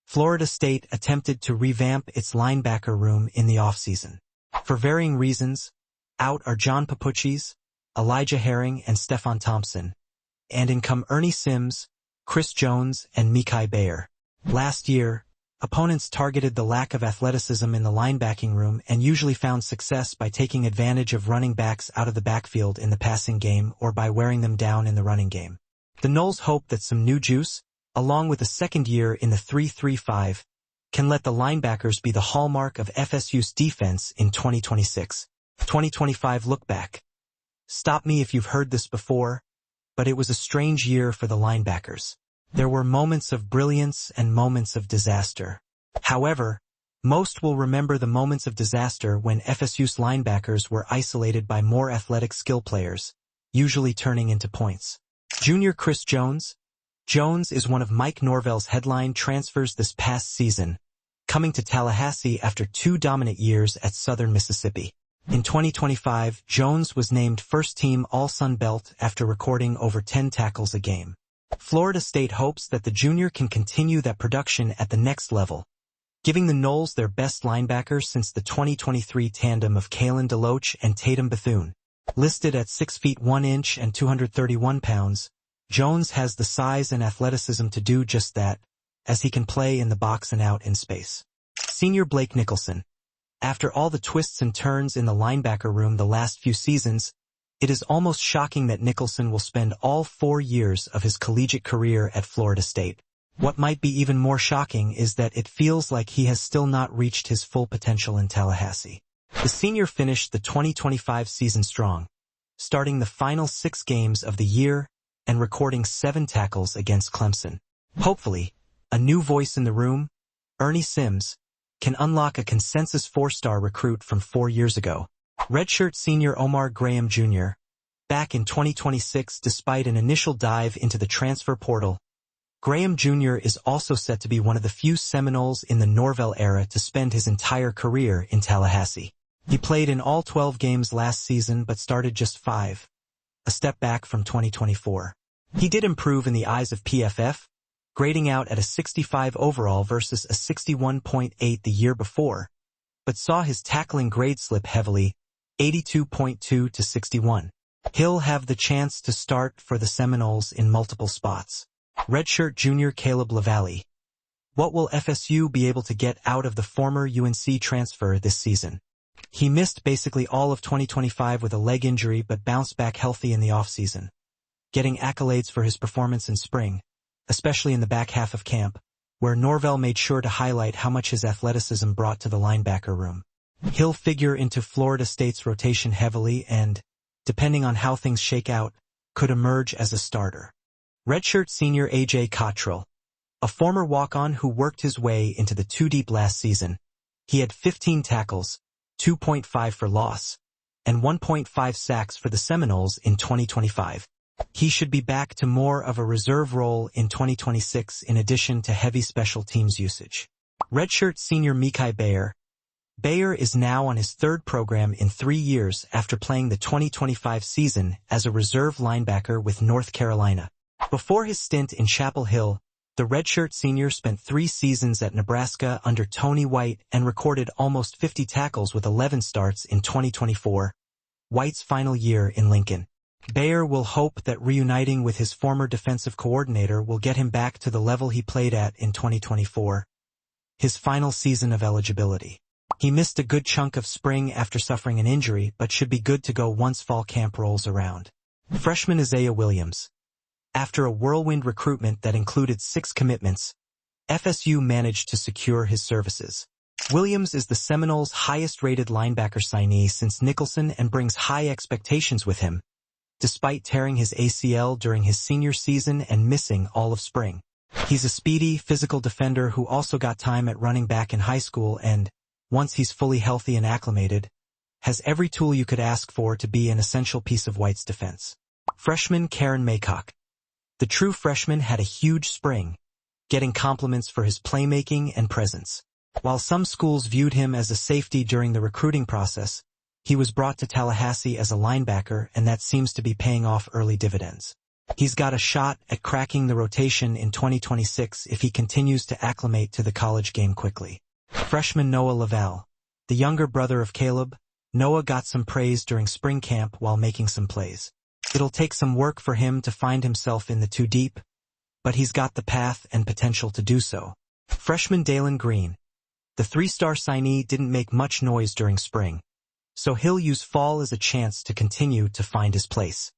Florida State attempted to revamp its linebacker room in the offseason. For varying reasons, out are John Papuchis, Elijah Herring, and Stefan Thompson, and in come Ernie Sims, Chris Jones, and Mekhi Bayer. Last year, opponents targeted the lack of athleticism in the linebacking room and usually found success by taking advantage of running backs out of the backfield in the passing game or by wearing them down in the running game. The Noles hope that some new juice, along with a second year in the 3-3-5, can let the linebackers be the hallmark of FSU's defense in 2026. 2025 look back. Stop me if you've heard this before, but it was a strange year for the linebackers. There were moments of brilliance and moments of disaster. However, most will remember the moments of disaster when FSU's linebackers were isolated by more athletic skill players, usually turning into points. Junior Chris Jones. Jones is one of Mike Norvell's headline transfers this past season, coming to Tallahassee after 2 dominant years at Southern Mississippi. In 2025, Jones was named first-team All-Sun Belt after recording over 10 tackles a game. Florida State hopes that the junior can continue that production at the next level, giving the Noles their best linebacker since the 2023 tandem of Kalen DeLoach and Tatum Bethune. Listed at 6 feet 1 inch and 231 pounds, Jones has the size and athleticism to do just that, as he can play in the box and out in space. Senior Blake Nicholson. After all the twists and turns in the linebacker room the last few seasons, it is almost shocking that Nicholson will spend all 4 years of his collegiate career at Florida State. What might be even more shocking is that it feels like he has still not reached his full potential in Tallahassee. The senior finished the 2025 season strong, starting the final 6 games of the year and recording 7 tackles against Clemson. Hopefully, a new voice in the room, Ernie Sims, can unlock a consensus 4-star recruit from 4 years ago. Redshirt senior Omar Graham Jr. Back in 2026, despite an initial dive into the transfer portal, Graham Jr. is also set to be one of the few Seminoles in the Norvell era to spend his entire career in Tallahassee. He played in all 12 games last season but started just 5, a step back from 2024. He did improve in the eyes of PFF, grading out at a 65 overall versus a 61.8 the year before, but saw his tackling grade slip heavily, 82.2 to 61. He'll have the chance to start for the Seminoles in multiple spots. Redshirt junior Caleb LaValle. What will FSU be able to get out of the former UNC transfer this season? He missed basically all of 2025 with a leg injury but bounced back healthy in the offseason, getting accolades for his performance in spring, especially in the back half of camp, where Norvell made sure to highlight how much his athleticism brought to the linebacker room. He'll figure into Florida State's rotation heavily and, depending on how things shake out, could emerge as a starter. Redshirt senior A.J. Cottrell. A former walk-on who worked his way into the 2 deep last season, he had 15 tackles, 2.5 for loss, and 1.5 sacks for the Seminoles in 2025. He should be back to more of a reserve role in 2026 in addition to heavy special teams usage. Redshirt senior Mekhi Bayer. Bayer is now on his 3rd program in 3 years after playing the 2025 season as a reserve linebacker with North Carolina. Before his stint in Chapel Hill, the redshirt senior spent 3 seasons at Nebraska under Tony White and recorded almost 50 tackles with 11 starts in 2024, White's final year in Lincoln. Bayer will hope that reuniting with his former defensive coordinator will get him back to the level he played at in 2024, his final season of eligibility. He missed a good chunk of spring after suffering an injury but should be good to go once fall camp rolls around. Freshman Isaiah Williams. After a whirlwind recruitment that included 6 commitments, FSU managed to secure his services. Williams is the Seminoles' highest-rated linebacker signee since Nicholson and brings high expectations with him, despite tearing his ACL during his senior season and missing all of spring. He's a speedy, physical defender who also got time at running back in high school and, once he's fully healthy and acclimated, has every tool you could ask for to be an essential piece of White's defense. Freshman Karen Maycock. The true freshman had a huge spring, getting compliments for his playmaking and presence. While some schools viewed him as a safety during the recruiting process, he was brought to Tallahassee as a linebacker, and that seems to be paying off early dividends. He's got a shot at cracking the rotation in 2026 if he continues to acclimate to the college game quickly. Freshman Noah Lavelle. The younger brother of Caleb, Noah got some praise during spring camp while making some plays. It'll take some work for him to find himself in the two deep, but he's got the path and potential to do so. Freshman Dalen Green. The three-star signee didn't make much noise during spring, so he'll use fall as a chance to continue to find his place.